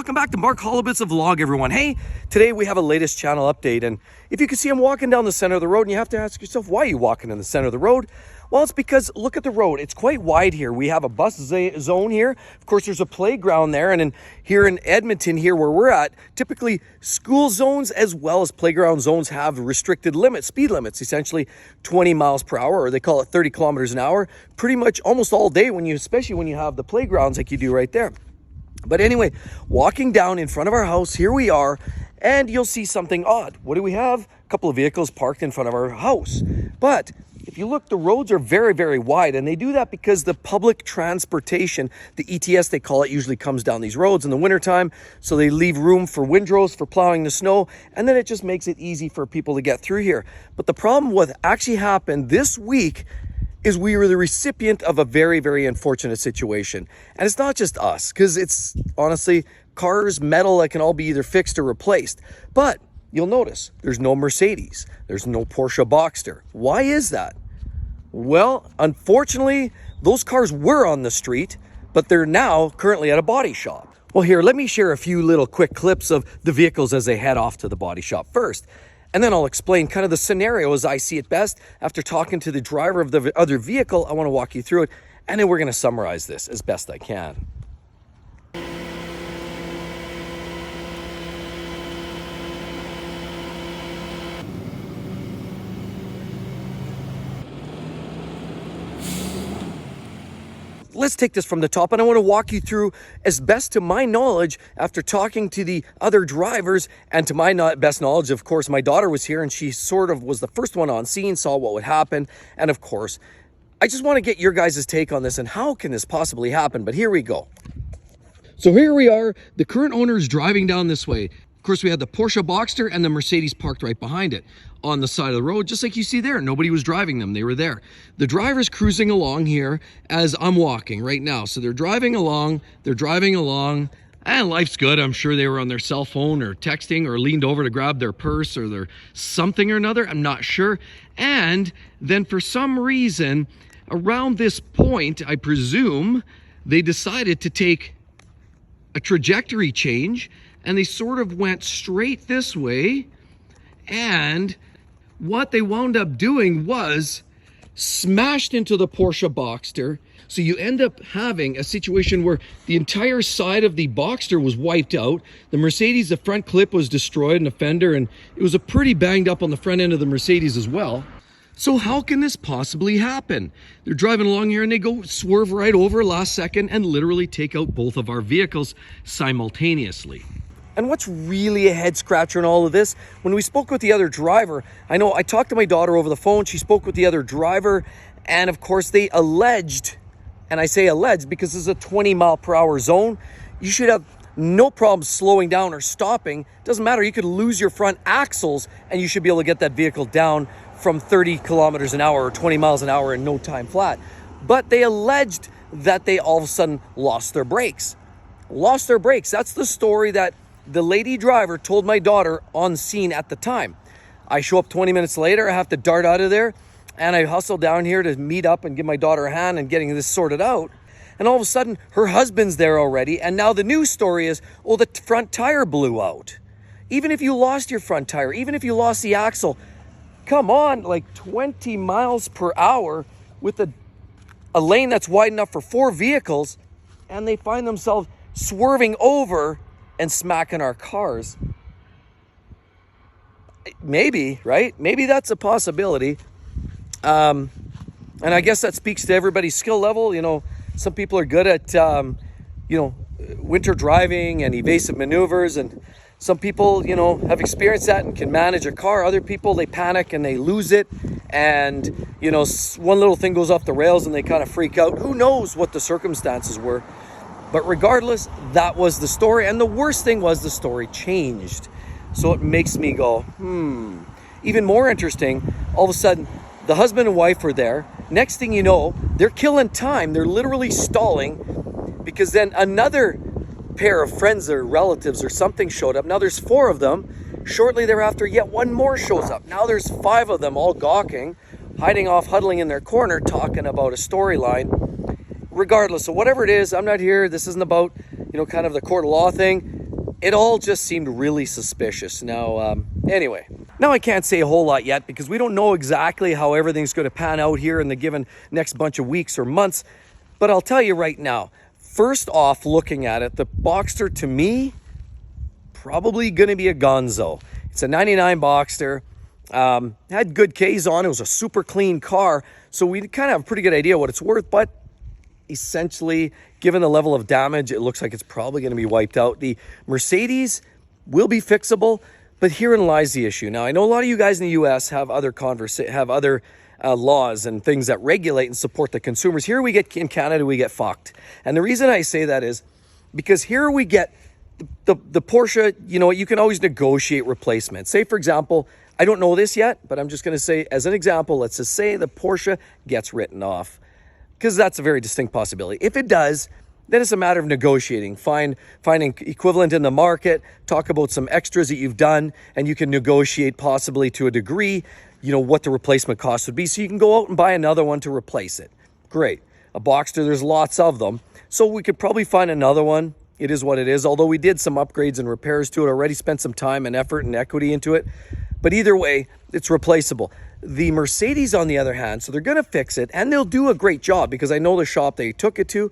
Welcome back to Mark Holobit's Vlog, everyone. Hey, today we have a latest channel update, and if you can see, I'm walking down the center of the road, and you have to ask yourself, why are you walking in the center of the road? Well, it's because look at the road. It's quite wide here. We have a bus zone here. Of course, there's a playground there, and here in Edmonton, here where we're at, typically school zones as well as playground zones have restricted limits, speed limits, essentially 20 miles per hour, or they call it 30 kilometers an hour, pretty much almost all day, especially when you have the playgrounds like you do right there. But anyway, walking down in front of our house, here we are, and you'll see something odd. What do we have? A couple of vehicles parked in front of our house. But if you look, the roads are very, very wide, and they do that because the public transportation, the ETS they call it, usually comes down these roads in the wintertime, so they leave room for windrows for plowing the snow, and then it just makes it easy for people to get through here. But the problem what actually happened this week is we were the recipient of a very, very unfortunate situation. And it's not just us, because it's honestly cars, metal that can all be either fixed or replaced. But you'll notice there's no Mercedes, there's no Porsche Boxster. Why is that? Well, unfortunately, those cars were on the street, but they're now currently at a body shop. Well, here, let me share a few little quick clips of the vehicles as they head off to the body shop first. And then I'll explain kind of the scenario as I see it best. After talking to the driver of the other vehicle, I want to walk you through it. And then we're going to summarize this as best I can. Let's take this from the top, and I want to walk you through, as best to my knowledge, after talking to the other drivers, and to my best knowledge, of course, my daughter was here, and she sort of was the first one on scene, saw what would happen, and of course, I just want to get your guys' take on this, and how can this possibly happen, but here we go. So here we are, the current owner is driving down this way. Of course, we had the Porsche Boxster and the Mercedes parked right behind it on the side of the road, just like you see there. Nobody was driving them, they were there. The driver's cruising along here as I'm walking right now. So they're driving along, and life's good. I'm sure they were on their cell phone or texting or leaned over to grab their purse or their something or another, I'm not sure. And then for some reason, around this point, I presume, they decided to take a trajectory change, and they sort of went straight this way, and what they wound up doing was smashed into the Porsche Boxster. So you end up having a situation where the entire side of the Boxster was wiped out. The Mercedes, the front clip was destroyed, and the fender, and it was a pretty banged up on the front end of the Mercedes as well. So how can this possibly happen? They're driving along here and they go swerve right over last second and literally take out both of our vehicles simultaneously. And what's really a head scratcher in all of this, when we spoke with the other driver, I know I talked to my daughter over the phone, she spoke with the other driver, and of course they alleged, and I say alleged because this is a 20 mile per hour zone, you should have no problem slowing down or stopping. Doesn't matter, you could lose your front axles and you should be able to get that vehicle down from 30 kilometers an hour or 20 miles an hour in no time flat. But they alleged that they all of a sudden lost their brakes. Lost their brakes, that's the story that the lady driver told my daughter on scene at the time. I show up 20 minutes later, I have to dart out of there, and I hustle down here to meet up and give my daughter a hand and getting this sorted out. And all of a sudden, her husband's there already, and now the news story is, oh, the front tire blew out. Even if you lost your front tire, even if you lost the axle, come on, like 20 miles per hour with a lane that's wide enough for 4 vehicles, and they find themselves swerving over and smacking our cars. Maybe, right? Maybe that's a possibility. And I guess that speaks to everybody's skill level. You know, some people are good at, winter driving and evasive maneuvers, and some people, have experienced that and can manage a car. Other people, they panic and they lose it. And, one little thing goes off the rails and they kind of freak out. Who knows what the circumstances were? But regardless, that was the story. And the worst thing was the story changed. So it makes me go, Even more interesting, all of a sudden, the husband and wife were there. Next thing you know, they're killing time. They're literally stalling because then another pair of friends or relatives or something showed up. Now there's 4 of them. Shortly thereafter, yet one more shows up. Now there's 5 of them all gawking, hiding off, huddling in their corner, talking about a storyline. Regardless of whatever it is, I'm not here. This isn't about, kind of the court of law thing. it all just seemed really suspicious. Now, anyway, now I can't say a whole lot yet because we don't know exactly how everything's going to pan out here in the given next bunch of weeks or months. But I'll tell you right now, first off, looking at it, the Boxster to me, probably going to be a gonzo. It's a 99 Boxster. Had good Ks on. It was a super clean car. So we kind of have a pretty good idea what it's worth. But essentially, given the level of damage, it looks like it's probably going to be wiped out. The Mercedes will be fixable, but herein lies the issue. Now, I know a lot of you guys in the US have other laws and things that regulate and support the consumers. Here we get, in Canada, we get fucked. And the reason I say that is because here we get the Porsche, you know, you can always negotiate replacements. Say, for example, I don't know this yet, but I'm just going to say as an example, let's just say the Porsche gets written off, because that's a very distinct possibility. If it does, then it's a matter of negotiating, finding equivalent in the market, talk about some extras that you've done, and you can negotiate possibly to a degree, you know, what the replacement cost would be. So you can go out and buy another one to replace it. Great. A Boxster, there's lots of them. So we could probably find another one. It is what it is. Although we did some upgrades and repairs to it already, spent some time and effort and equity into it. But either way, it's replaceable. The Mercedes, on the other hand, so they're going to fix it, and they'll do a great job, because I know the shop they took it to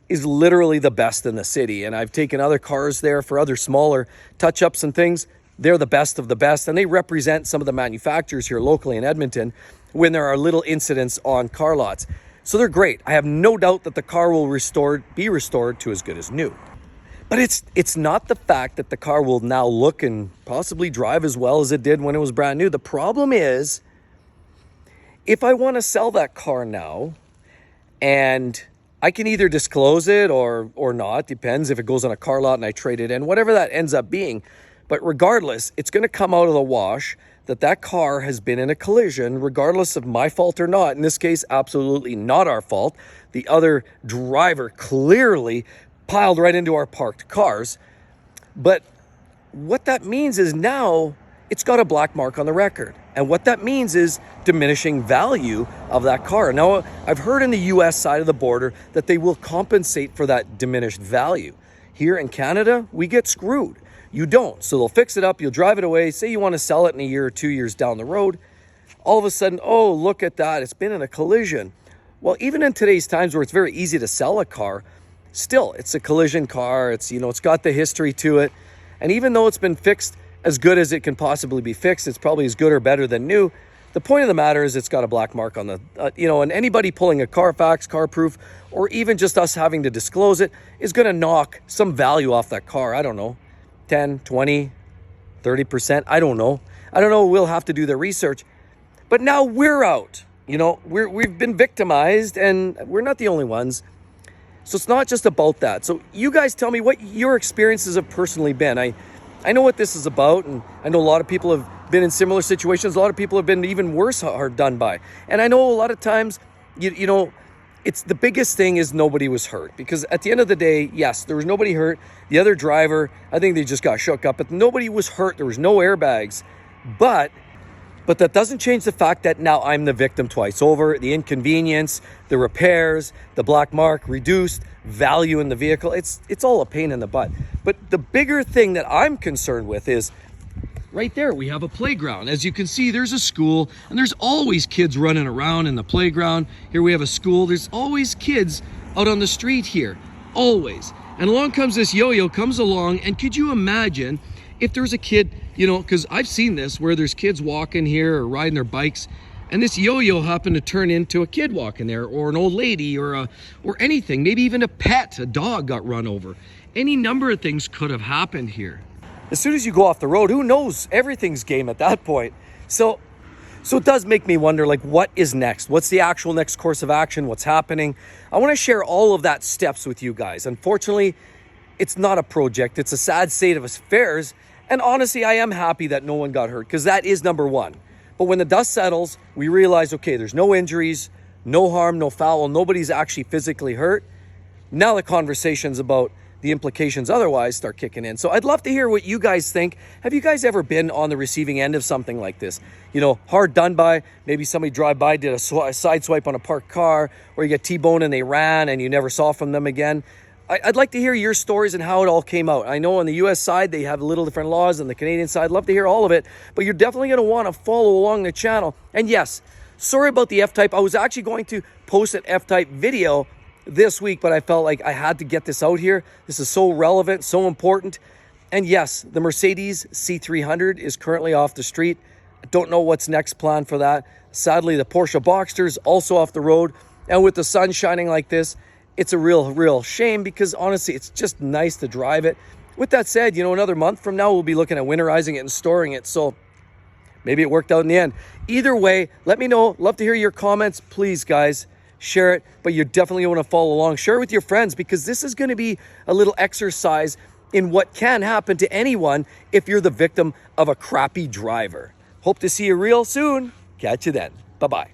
is literally the best in the city. And I've taken other cars there for other smaller touch-ups and things. They're the best of the best, and they represent some of the manufacturers here locally in Edmonton when there are little incidents on car lots. So they're great. I have no doubt that the car will be restored to as good as new. But it's not the fact that the car will now look and possibly drive as well as it did when it was brand new. The problem is, if I want to sell that car now, and I can either disclose it or not, depends if it goes on a car lot and I trade it in, whatever that ends up being. But regardless, it's going to come out of the wash that car has been in a collision, regardless of my fault or not. In this case, absolutely not our fault. The other driver clearly piled right into our parked cars. But what that means is now it's got a black mark on the record. And what that means is diminishing value of that car. Now, I've heard in the US side of the border that they will compensate for that diminished value. Here in Canada, we get screwed. You don't. So they'll fix it up, you'll drive it away. Say you want to sell it in a year or 2 years down the road. All of a sudden, oh, look at that, it's been in a collision. Well, even in today's times where it's very easy to sell a car, still, it's a collision car. It's, you know, it's got the history to it. And even though it's been fixed as good as it can possibly be fixed, it's probably as good or better than new. The point of the matter is it's got a black mark on the, and anybody pulling a Carfax, CarProof, or even just us having to disclose it is going to knock some value off that car. I don't know, 10, 20, 30%. I don't know. We'll have to do the research. But now we're out. You know, we've been victimized, and we're not the only ones. So it's not just about that. So you guys tell me what your experiences have personally been. I know what this is about, and I know a lot of people have been in similar situations. A lot of people have been even worse hard done by. And I know a lot of times, you know, it's the biggest thing is nobody was hurt. Because at the end of the day, yes, there was nobody hurt. The other driver, I think they just got shook up, but nobody was hurt. There was no airbags. But that doesn't change the fact that now I'm the victim twice over. The inconvenience, the repairs, the black mark, reduced value in the vehicle. It's all a pain in the butt. But the bigger thing that I'm concerned with is right there, we have a playground. As you can see, there's a school, and there's always kids running around in the playground. Here we have a school. There's always kids out on the street here, always. And along comes this yo-yo, comes along, and could you imagine if there's a kid, you know, because I've seen this where there's kids walking here or riding their bikes, and this yo-yo happened to turn into a kid walking there, or an old lady, or anything, maybe even a pet, a dog got run over. Any number of things could have happened here. As soon as you go off the road, who knows? Everything's game at that point. So it does make me wonder, like, what is next? What's the actual next course of action? What's happening? I want to share all of that steps with you guys. Unfortunately, it's not a project. It's a sad state of affairs. And honestly, I am happy that no one got hurt, because that is number one. But when the dust settles, we realize, okay, there's no injuries, no harm, no foul, nobody's actually physically hurt. Now the conversations about the implications otherwise start kicking in. So I'd love to hear what you guys think. Have you guys ever been on the receiving end of something like this? You know, hard done by, maybe somebody drive by, did a side swipe on a parked car, or you get T-boned and they ran and you never saw from them again. I'd like to hear your stories and how it all came out. I know on the US side, they have a little different laws. On the Canadian side, I'd love to hear all of it. But you're definitely going to want to follow along the channel. And yes, sorry about the F-Type. I was actually going to post an F-Type video this week, but I felt like I had to get this out here. This is so relevant, so important. And yes, the Mercedes C300 is currently off the street. I don't know what's next planned for that. Sadly, the Porsche Boxster's also off the road. And with the sun shining like this, it's a real shame, because honestly, it's just nice to drive it. With that said, you know, another month from now, we'll be looking at winterizing it and storing it. So maybe it worked out in the end. Either way, let me know. Love to hear your comments. Please, guys, share it. But you definitely want to follow along. Share it with your friends, because this is going to be a little exercise in what can happen to anyone if you're the victim of a crappy driver. Hope to see you real soon. Catch you then. Bye-bye.